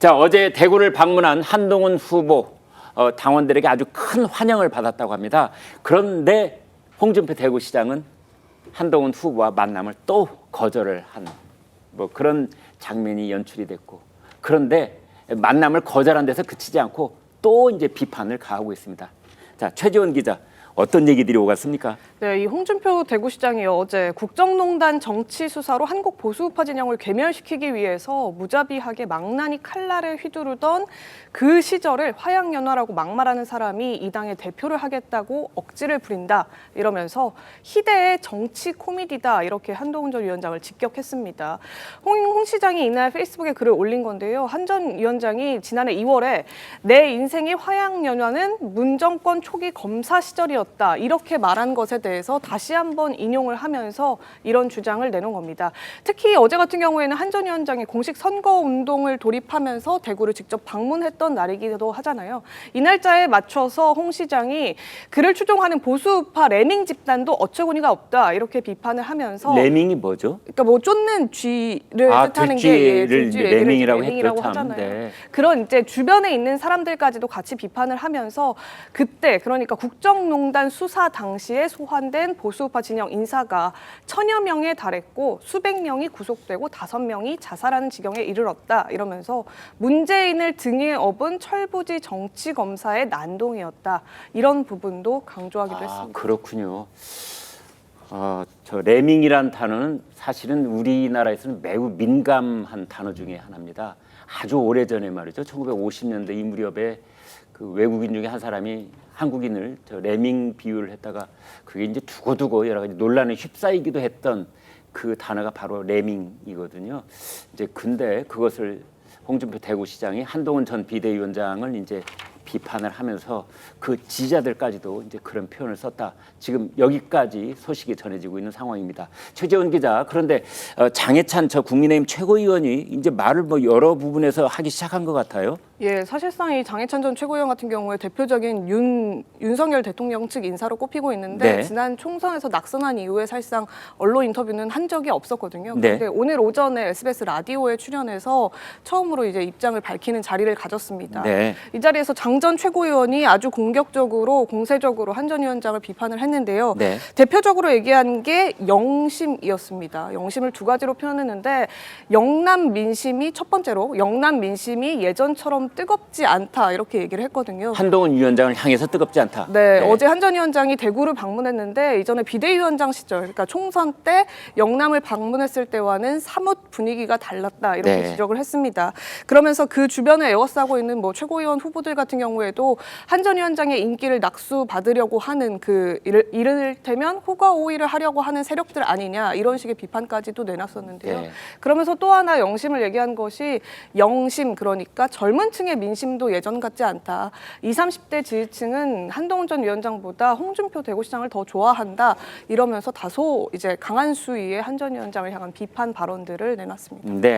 자, 어제 대구를 방문한 한동훈 후보 당원들에게 아주 큰 환영을 받았다고 합니다. 그런데 홍준표 대구시장은 한동훈 후보와 만남을 또 거절을 한 뭐 그런 장면이 연출이 됐고, 그런데 만남을 거절한 데서 그치지 않고 또 이제 비판을 가하고 있습니다. 자, 최지원 기자, 어떤 얘기들이 오갔습니까? 네, 이 홍준표 대구시장이 어제 국정농단 정치 수사로 한국 보수우파 진영을 괴멸시키기 위해서 무자비하게 망나니 칼날을 휘두르던 그 시절을 화양연화라고 막말하는 사람이 이 당의 대표를 하겠다고 억지를 부린다 이러면서 희대의 정치 코미디다 이렇게 한동훈 전 위원장을 직격했습니다. 홍 시장이 이날 페이스북에 글을 올린 건데요. 한 전 위원장이 지난해 2월에 내 인생의 화양연화는 문정권 초기 검사 시절이었다 이렇게 말한 것에 대해서 다시 한번 인용을 하면서 이런 주장을 내놓은 겁니다. 특히 어제 같은 경우에는 한 전 위원장이 공식 선거운동을 돌입하면서 대구를 직접 방문했던 날이기도 하잖아요. 이 날짜에 맞춰서 홍 시장이 그를 추종하는 보수우파 레밍 집단도 어처구니가 없다 이렇게 비판을 하면서 레밍이 뭐죠? 그러니까 뭐 쫓는 쥐를 뜻하는 게 들쥐를 레밍이라고 했죠, 참. 하잖아요. 네. 그런 이제 주변에 있는 사람들까지도 같이 비판을 하면서 그때 그러니까 국정농단 수사 당시에 소환된 보수우파 진영 인사가 1000여 명에 달했고 수백 명이 구속되고 5명이 자살하는 지경에 이르렀다 이러면서 문재인을 등에 업은 철부지 정치 검사의 난동이었다 이런 부분도 강조하기도 했습니다. 그렇군요. 저 레밍이란 단어는 사실은 우리나라에서는 매우 민감한 단어 중에 하나입니다. 아주 오래전에 말이죠. 1950년대 이 무렵에 그 외국인 중에 한 사람이 한국인을 저 레밍 비유를 했다가 그게 이제 두고두고 여러 가지 논란에 휩싸이기도 했던 그 단어가 바로 레밍이거든요. 이제 근데 그것을 홍준표 대구시장이 한동훈 전 비대위원장을 이제 비판을 하면서 그 지지자들까지도 이제 그런 표현을 썼다. 지금 여기까지 소식이 전해지고 있는 상황입니다. 최재원 기자, 그런데 장해찬 저 국민의힘 최고위원이 이제 말을 뭐 여러 부분에서 하기 시작한 것 같아요. 예, 사실상 이 장해찬 전 최고위원 같은 경우에 대표적인 윤석열 대통령 측 인사로 꼽히고 있는데 네. 지난 총선에서 낙선한 이후에 사실상 언론 인터뷰는 한 적이 없었거든요. 네. 그런데 오늘 오전에 SBS 라디오에 출연해서 처음으로 이제 입장을 밝히는 자리를 가졌습니다. 네. 이 자리에서 장 전 최고위원이 아주 공격적으로 공세적으로 한 전 위원장을 비판을 했는데요. 네. 대표적으로 얘기한 게 영심이었습니다. 영심을 두 가지로 표현했는데 영남 민심이 첫 번째로 영남 민심이 예전처럼 뜨겁지 않다 이렇게 얘기를 했거든요. 한동훈 위원장을 향해서 뜨겁지 않다. 네, 어제 한 전 위원장이 대구를 방문했는데 이전에 비대위원장 시절, 그러니까 총선 때 영남을 방문했을 때와는 사뭇 분위기가 달랐다 이렇게 네. 지적을 했습니다. 그러면서 그 주변에 에워싸고 있는 뭐 최고위원 후보들 같은 경우에도 한 전 위원장의 인기를 낙수받으려고 하는 그 이를테면 호가호위를 하려고 하는 세력들 아니냐 이런 식의 비판까지도 내놨었는데요. 네. 그러면서 또 하나 영심을 얘기한 것이 영심 그러니까 젊은 층의 민심도 예전 같지 않다. 20, 30대 지지층은 한동훈 전 위원장보다 홍준표 대구시장을 더 좋아한다. 이러면서 다소 이제 강한 수위의 한 전 위원장을 향한 비판 발언들을 내놨습니다. 네.